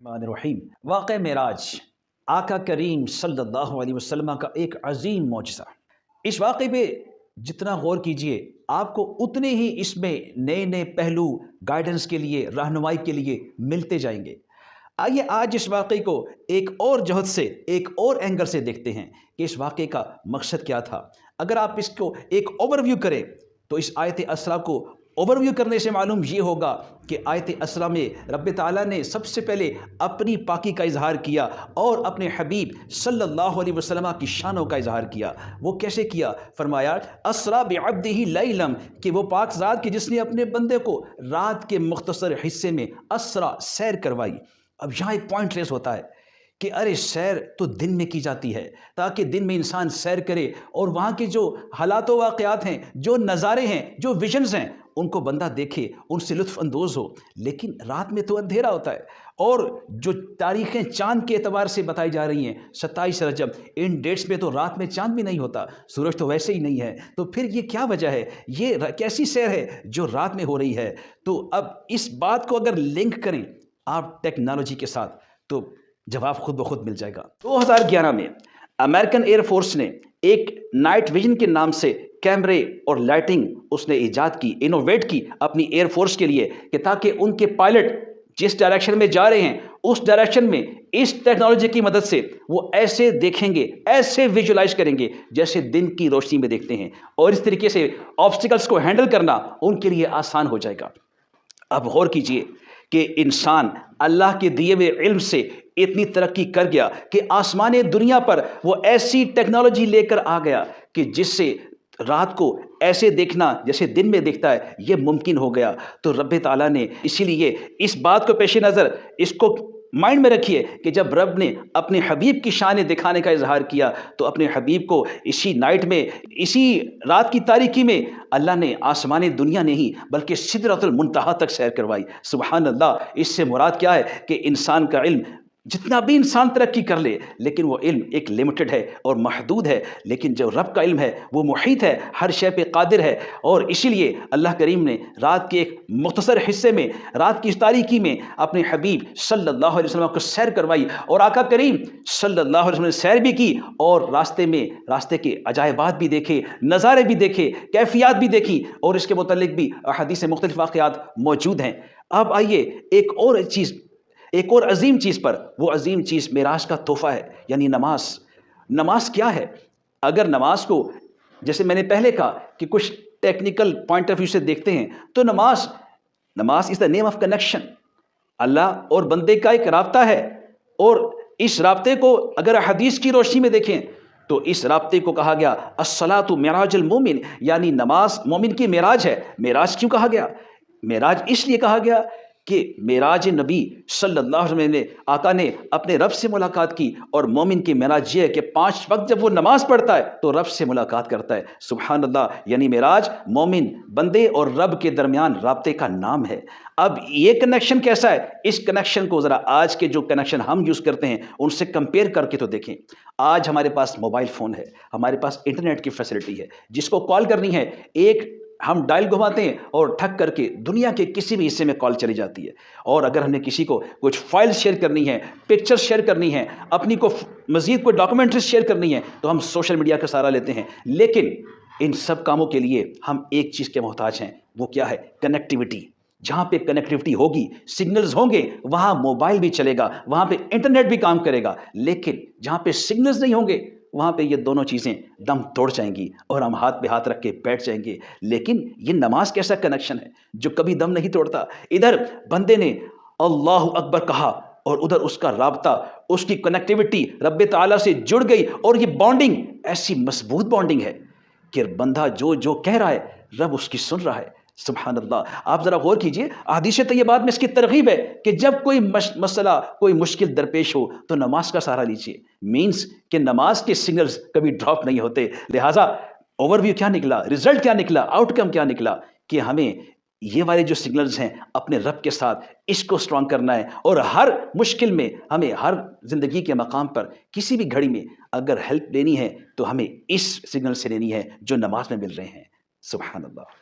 रहीम वाक़या मेराज आका करीम सल्लल्लाहु अलैहि वसल्लम का एक अजीम मौजज़ा। इस वाक़े पे जितना गौर कीजिए आपको उतने ही इसमें नए नए पहलू गाइडेंस के लिए, रहनुमाई के लिए मिलते जाएंगे। आइए आज इस वाक़े को एक और जहत से, एक और एंगल से देखते हैं कि इस वाक़े का मकसद क्या था। अगर आप इसको एक ओवरव्यू करें तो इस आयत असरा को ओवरव्यू करने से मालूम ये होगा कि आयत असरा में रब ताला ने सबसे पहले अपनी पाकी का इजहार किया और अपने हबीब सल्लल्लाहु अलैहि वसल्लम की शानों का इजहार किया। वो कैसे किया? फरमाया असरा बिअब्दिही लैलम, कि वो पाक ज़ात कि जिसने अपने बंदे को रात के मुख्तसर हिस्से में असरा सैर करवाई। अब यहाँ एक पॉइंट रेस होता है कि अरे सैर तो दिन में की जाती है ताकि दिन में इंसान सैर करे और वहाँ के जो हालात वाक़यात हैं, जो नज़ारे हैं, जो विजन्स हैं, उनको बंदा देखे, उनसे लुत्फ़ अंदोज़ हो। लेकिन रात में तो अंधेरा होता है और जो तारीख़ें चाँद के एतबार से बताई जा रही हैं 27 रजब, इन डेट्स में तो रात में चाँद भी नहीं होता, सूरज तो वैसे ही नहीं है। तो फिर ये क्या वजह है? ये कैसी सैर है जो रात में हो रही है? तो अब इस बात को अगर लिंक करें आप टेक्नोलॉजी के साथ तो जवाब खुद ब खुद मिल जाएगा। 2011 में अमेरिकन एयरफोर्स ने एक नाइट विजन के नाम से कैमरे और लाइटिंग उसने इजाद की, इनोवेट की अपनी एयरफोर्स के लिए, कि ताकि उनके पायलट जिस डायरेक्शन में जा रहे हैं उस डायरेक्शन में इस टेक्नोलॉजी की मदद से वो ऐसे देखेंगे, ऐसे विजुलाइज करेंगे जैसे दिन की रोशनी में देखते हैं, और इस तरीके से ऑब्स्टिकल्स को हैंडल करना उनके लिए आसान हो जाएगा। अब गौर कीजिए कि इंसान अल्लाह के दिए हुए इल्म से इतनी तरक्की कर गया कि आसमानी दुनिया पर वो ऐसी टेक्नोलॉजी लेकर आ गया कि जिससे रात को ऐसे देखना जैसे दिन में दिखता है, ये मुमकिन हो गया। तो रब ताला ने इसीलिए इस बात को पेश नज़र इसको माइंड में रखिए कि जब रब ने अपने हबीब की शान दिखाने का इजहार किया तो अपने हबीब को इसी नाइट में, इसी रात की तारीकी में अल्लाह ने आसमानी दुनिया नहीं बल्कि सिदरतुल मुंतहा तक सैर करवाई। सुभान अल्लाह। इससे मुराद क्या है कि इंसान का इल्म, जितना भी इंसान तरक्की कर ले लेकिन वो इल्म एक लिमिटेड है और महदूद है, लेकिन जो रब का इल्म है वो मुहीत है, हर शय पे कादिर है। और इसीलिए अल्लाह करीम ने रात के एक मुख्तसर हिस्से में, रात की तारीकी में अपने हबीब सल्लल्लाहु अलैहि वसल्लम को सैर करवाई, और आका करीम सल्लल्लाहु अलैहि वसल्लम ने सैर भी की और रास्ते के अजायबात भी देखे, नज़ारे भी देखे, कैफियत भी देखी, और इसके मुतल्लिक भी अहादीस मुख्तलिफ वाक़यात मौजूद हैं। अब आइए एक और अजीम चीज़ पर, वो अजीम चीज़ मेराज का तोहफ़ा है, यानी नमाज। नमाज क्या है? अगर नमाज को, जैसे मैंने पहले कहा कि कुछ टेक्निकल पॉइंट ऑफ व्यू से देखते हैं तो नमाज is the name of connection. Allah और बंदे का एक राब्ता है, और इस राब्ते को अगर हदीस की रोशनी में देखें तो इस राब्ते को कहा गया अस्सलातु मिराजुल मोमिन, यानी नमाज मोमिन की मेराज है। मेराज क्यों कहा गया? मेराज इसलिए कहा गया कि मेराज नबी सल्लल्लाहु अलैहि वसल्लम ने, आका ने अपने रब से मुलाकात की, और मोमिन की मेराज ये है कि 5 वक्त जब वो नमाज पढ़ता है तो रब से मुलाकात करता है। सुभान अल्लाह। यानी मेराज मोमिन बंदे और रब के दरमियान राब्ते का नाम है। अब ये कनेक्शन कैसा है? इस कनेक्शन को ज़रा आज के जो कनेक्शन हम यूज़ करते हैं उनसे कंपेयर करके तो देखें। आज हमारे पास मोबाइल फ़ोन है, हमारे पास इंटरनेट की फैसिलिटी है, जिसको कॉल करनी है एक हम डायल घुमाते हैं और ठक करके दुनिया के किसी भी हिस्से में कॉल चली जाती है। और अगर हमने किसी को कुछ फाइल शेयर करनी है, पिक्चर्स शेयर करनी है, अपनी को मज़ीद कोई डॉक्यूमेंट्री शेयर करनी है तो हम सोशल मीडिया का सहारा लेते हैं। लेकिन इन सब कामों के लिए हम एक चीज़ के मोहताज हैं, वो क्या है? कनेक्टिविटी। जहाँ पे कनेक्टिविटी होगी, सिग्नल्स होंगे, वहाँ मोबाइल भी चलेगा, वहाँ पे इंटरनेट भी काम करेगा। लेकिन जहाँ पे सिग्नल्स नहीं होंगे वहाँ पे ये दोनों चीज़ें दम तोड़ जाएंगी और हम हाथ पे हाथ रख के बैठ जाएंगे। लेकिन ये नमाज कैसा कनेक्शन है जो कभी दम नहीं तोड़ता? इधर बंदे ने अल्लाहु अकबर कहा और उधर उसका राब्ता, उसकी कनेक्टिविटी रब्बे ताला से जुड़ गई, और ये बॉन्डिंग ऐसी मजबूत बॉन्डिंग है कि बंदा जो जो कह रहा है रब उसकी सुन रहा है। सुभान अल्लाह। आप ज़रा गौर कीजिए, हदीस तैयबात में इसकी तरगीब है कि जब कोई मसला, कोई मुश्किल दरपेश हो तो नमाज का सहारा लीजिए। मीन्स कि नमाज के सिग्नल्स कभी ड्रॉप नहीं होते। लिहाजा ओवरव्यू क्या निकला, रिजल्ट क्या निकला, आउटकम क्या निकला कि हमें ये वाले जो सिग्नल्स हैं अपने रब के साथ इसको स्ट्रॉन्ग करना है, और हर मुश्किल में हमें, हर ज़िंदगी के मकाम पर किसी भी घड़ी में अगर हेल्प लेनी है तो हमें इस सिग्नल से लेनी है जो नमाज में मिल रहे हैं। सुभान अल्लाह।